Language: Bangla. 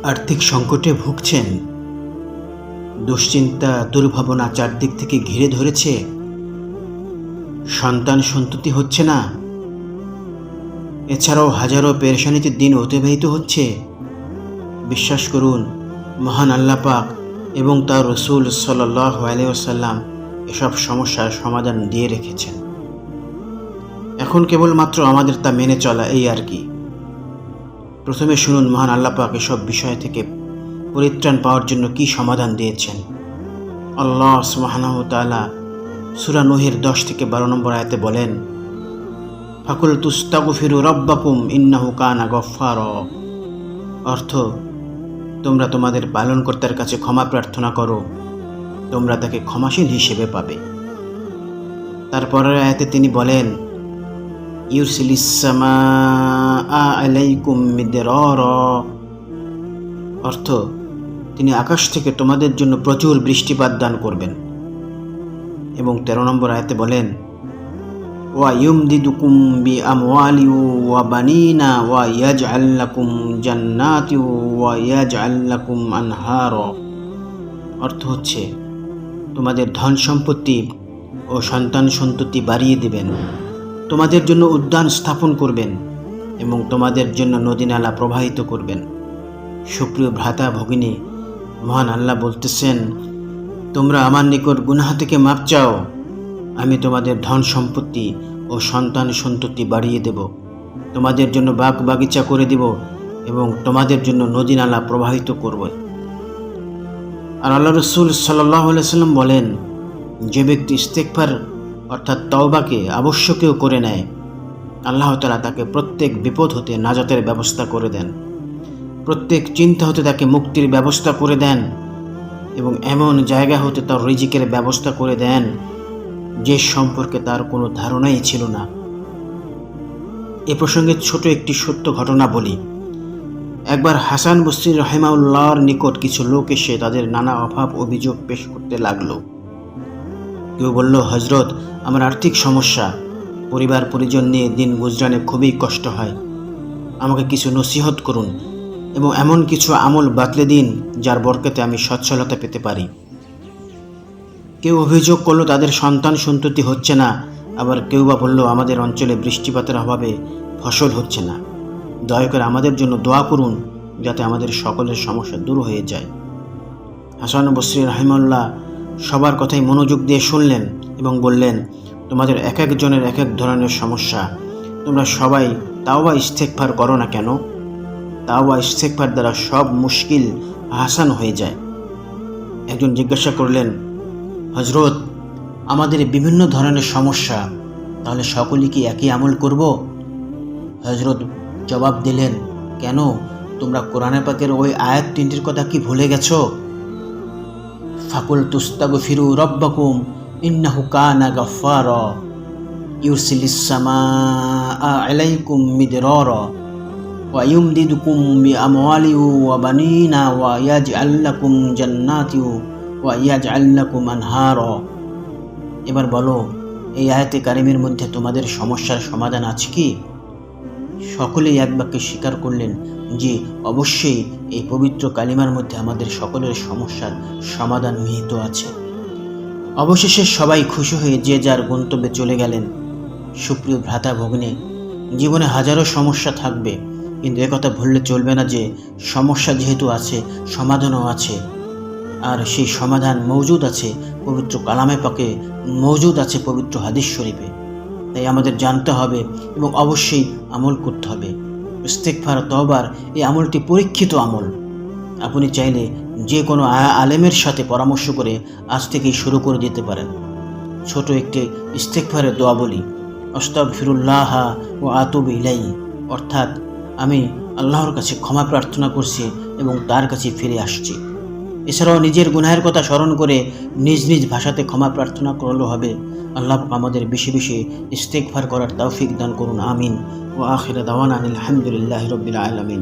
আর্থিক সংকটে ভুগছেন, দুশ্চিন্তা দুর্ভাবনা চারদিক থেকে ঘিরে ধরেছে, সন্তান সন্ততি হচ্ছে না, এছাড়াও হাজারো পেরেশানিতে দিন অতিবাহিত হচ্ছে। বিশ্বাস করুন, মহান আল্লাহ পাক এবং তার রসুল সাল্লাল্লাহু আলাইহি ওয়াসাল্লাম এসব সমস্যার সমাধান দিয়ে রেখেছেন। এখন কেবলমাত্র আমাদের তা মেনে চলা, এই আর কি। প্রথমে শুনুন মহান আল্লাহ পাক এসব বিষয় থেকে পরিত্রাণ পাওয়ার জন্য কি সমাধান দিয়েছেন। আল্লাহ সুবহানাহু ওয়া তাআলা সূরা নূহের 10 থেকে 12 নম্বর আয়াতে বলেন, ফাকুল তুস্তাগফিরু রাব্বাকুম ইন্নাহু কানা গফফারা। অর্থ, তোমরা তোমাদের পালনকর্তার কাছে ক্ষমা প্রার্থনা করো, তোমরা তাকে ক্ষমাশীল হিসেবে পাবে। তারপরের আয়াতে তিনি বলেন, ইউরসিলিস সামাআ আলাইকুম মিদরারা। অর্থ, তিনি আকাশ থেকে তোমাদের জন্য প্রচুর বৃষ্টিপাত দান করবেন। এবং 13 নম্বর আয়াতে বলেন, ওয়া ইউমদিদুকুম বিআমওয়ালি ওয়া বানিনা ওয়া ইয়াজআল লাকুম জান্নাতি ওয়া ইয়াজআল লাকুম আনহারা। অর্থ হচ্ছে, তোমাদের ধন সম্পত্তি ও সন্তান সন্ততি বাড়িয়ে দেবেন, তোমাদের জন্য উদ্যান স্থাপন করবেন এবং তোমাদের জন্য নদী নালা প্রবাহিত করবেন। সুপ্রিয় ভ্রাতা ভগিনী, মহান আল্লাহ বলতেছেন, তোমরা আমার নিকট গুনাহ থেকে মাপ চাও, আমি তোমাদের ধন সম্পত্তি ও সন্তান সন্ততি বাড়িয়ে দেব, তোমাদের জন্য বাগ বাগিচা করে দেব এবং তোমাদের জন্য নদী নালা প্রবাহিত করব। আর আল্লাহ রসুল সাল্লাল্লাহু আলাইহি ওয়াসাল্লাম বলেন, যে ব্যক্তি ইস্তেগফার অর্থাৎ তওবাকে আবশ্যকীয় করে নেয়, আল্লাহ তাআলা তাকে প্রত্যেক বিপদ হতে নাজাতের ব্যবস্থা করে দেন, প্রত্যেক চিন্তা হতে তাকে মুক্তির ব্যবস্থা করে দেন এবং এমন জায়গা হতে তার রিজিকের ব্যবস্থা করে দেন যে সম্পর্কে তার কোনো ধারণাই ছিল না। এ প্রসঙ্গে ছোট একটি সত্য ঘটনা বলি। একবার হাসান বসরি রাহিমাহুল্লাহর নিকট কিছু লোক এসে তাদের নানা অভাব অভিযোগ পেশ করতে লাগলো। কেউ বলল, হজরত, আমার আর্থিক সমস্যা, পরিবার পরিজন নিয়ে দিন গুজরানে খুবই কষ্ট হয়, আমাকে কিছু নসিহত করুন এবং এমন কিছু আমল বাতলে দিন যার বরকতে আমি সচ্ছলতা পেতে পারি। কেউ অভিযোগ করলো তাদের সন্তান সন্ততি হচ্ছে না, আবার কেউ বা বলল আমাদের অঞ্চলে বৃষ্টিপাতের অভাবে ফসল হচ্ছে না, দয়া করে আমাদের জন্য দোয়া করুন যাতে আমাদের সকলের সমস্যা দূর হয়ে যায়। হাসান বসরি রাহিমাহুল্লাহ সবার কথাই মনোযোগ দিয়ে শুনলেন এবং বললেন, তোমাদের এক একজনের এক এক ধরনের সমস্যা, তোমরা সবাই তাওবা ইস্তেগফার করো না কেন? তাওবা ইস্তেগফার দ্বারা সব মুশকিল আসান হয়ে যায়। একজন জিজ্ঞাসা করলেন, হজরত, আমাদের বিভিন্ন ধরনের সমস্যা, তাহলে সকলে কি একই আমল করব? হজরত জবাব দিলেন, কেন, তোমরা কোরআনে পাকের ওই আয়াত 3টির কথা কি ভুলে গেছো? ফাকুল তুস্তাগফিরু রাব্বাকুম ইন্নাহু কানা গফফারা ইউরসিলিস সামাআ আলাইকুম মিদরারা ওয়া ইউমদিদুকুম বিআমওয়ালি ওয়া বানিনা ওয়া ইয়াজআল লাকুম জান্নাতি ওয়া ইয়াজআল লাকুম আনহারা। এবার বলো, এই আয়াতে কারিমের মধ্যে তোমাদের সমস্যার সমাধান আছে কি? সকলেই এক বাক্যে স্বীকার করলেন যে অবশ্যই এই পবিত্র কালিমার মধ্যে আমাদের সকলের সমস্যার সমাধান নিহিত আছে। অবশেষে সবাই খুশি হয়ে যে যার গন্তব্যে চলে গেলেন। সুপ্রিয় ভ্রাতা ভগ্নী, জীবনে হাজারো সমস্যা থাকবে, কিন্তু একথা ভুললে চলবে না যে সমস্যা যেহেতু আছে, সমাধানও আছে। আর সেই সমাধান মওজুদ আছে পবিত্র কালামে পাকে, মওজুদ আছে পবিত্র হাদিস শরীফে। তাই আমাদের জানতে হবে এবং অবশ্যই আমল করতে হবে। ইস্তেগফার তওবার এই আমলটি পরীক্ষিত আমল। আপনি চাইলে যে কোনো আলেমের সাথে পরামর্শ করে আজ থেকেই শুরু করে দিতে পারেন। ছোট একটি ইস্তেগফারের দোয়া বলি, আস্তাগফিরুল্লাহ ওয়া আতুবু ইলাইহি, অর্থাৎ আমি আল্লাহর কাছে ক্ষমা প্রার্থনা করছি এবং তার কাছে ফিরে আসছি। এছাড়াও নিজের গুনাহের কথা স্মরণ করে নিজ নিজ ভাষাতে ক্ষমা প্রার্থনা করলেও হবে। আল্লাহ পাক আমাদের বেশি বেশি ইস্তেগফার করার তৌফিক দান করুন, আমিন। ওয়া আখিরু দাওয়ানা আলহামদুলিল্লাহি রাব্বিল আলামিন।